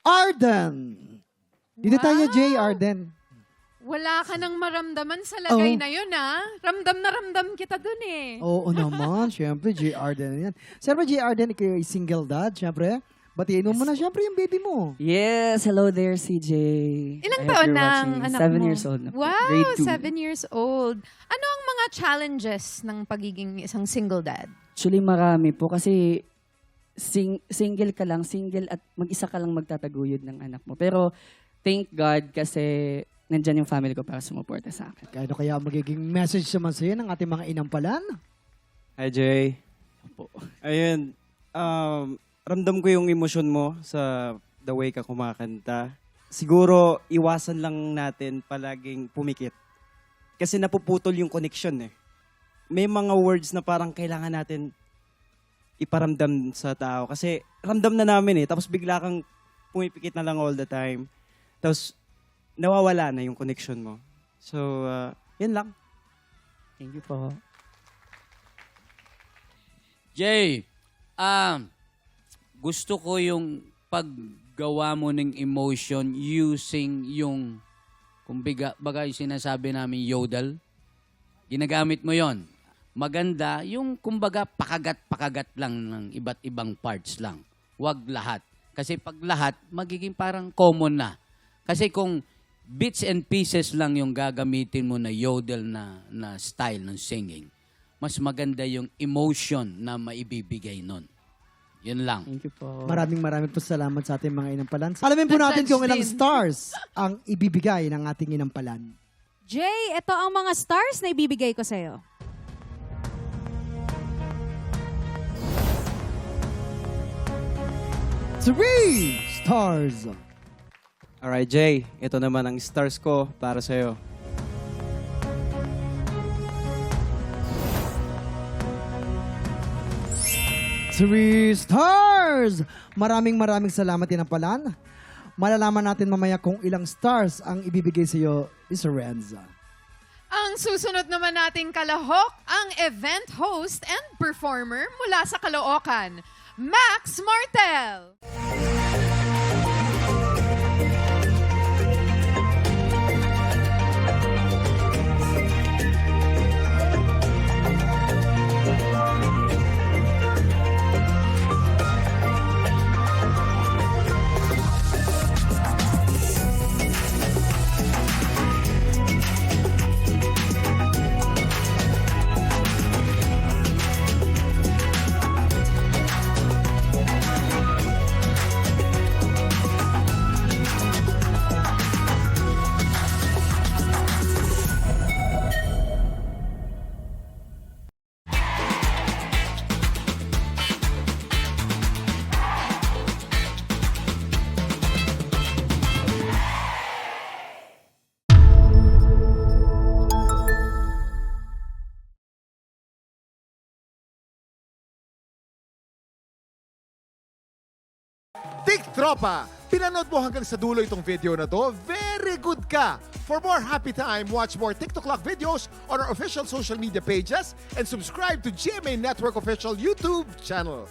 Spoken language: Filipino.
Arden. Dito tayo, Jay Arden. Wala ka nang maramdaman sa lagay Oh. na yun, ha? Ramdam na ramdam kita dun, eh. Oo naman, syempre, Jay Arden yan. Siyempre, Jay Arden, ikaw ay single dad, syempre. Batiin mo muna, syempre, yung baby mo. Yes, hello there, CJ. Ilang I hope taon you're na ang watching. anak 7 mo? years old na po. Wow, Grade 2. 7 years old. Ano ang mga challenges ng pagiging isang single dad? Actually, marami po kasi single ka lang, single at mag-isa ka lang magtataguyod ng anak mo. Pero thank God kasi nandyan yung family ko para sumuporta sa akin. Kaya kaya magiging message naman sa'yo ng ating mga inampalan? Hi, Jay. Opo. Ayun, ramdam ko yung emosyon mo sa the way ka kumakanta. Siguro, iwasan lang natin palaging pumikit. Kasi napuputol yung connection eh. May mga words na parang kailangan natin iparamdam sa tao. Kasi ramdam na namin eh. Tapos bigla kang pumipikit na lang all the time. Tapos nawawala na yung connection mo. So, yan lang. Thank you po. Jay, gusto ko yung paggawa mo ng emotion using yung, kung baga yung sinasabi namin yodel, ginagamit mo yon. Maganda yung kumbaga pakagat-pakagat lang ng iba't ibang parts lang. Huwag lahat. Kasi pag lahat, magiging parang common na. Kasi kung bits and pieces lang yung gagamitin mo na yodel na style ng singing, mas maganda yung emotion na maibibigay nun. Yun lang. Thank you po. Maraming po salamat sa ating mga inampalan. Alamin po natin kung ilang stars ang ibibigay ng ating inampalan. Jay, ito ang mga stars na ibibigay ko sa'yo. Three stars. Alright, Jay. Ito naman ang stars ko para sa'yo. Three stars! Maraming salamat inampalan. Malalaman natin mamaya kung ilang stars ang ibibigay sa iyo, Miss Renza. Ang susunod naman nating kalahok, ang event host and performer mula sa Caloocan, Max Martel. Tik Tropa! Pinanood mo hanggang sa dulo itong video na to? Very good ka! For more happy time, watch more TikTok Clock videos on our official social media pages and subscribe to GMA Network official YouTube channel.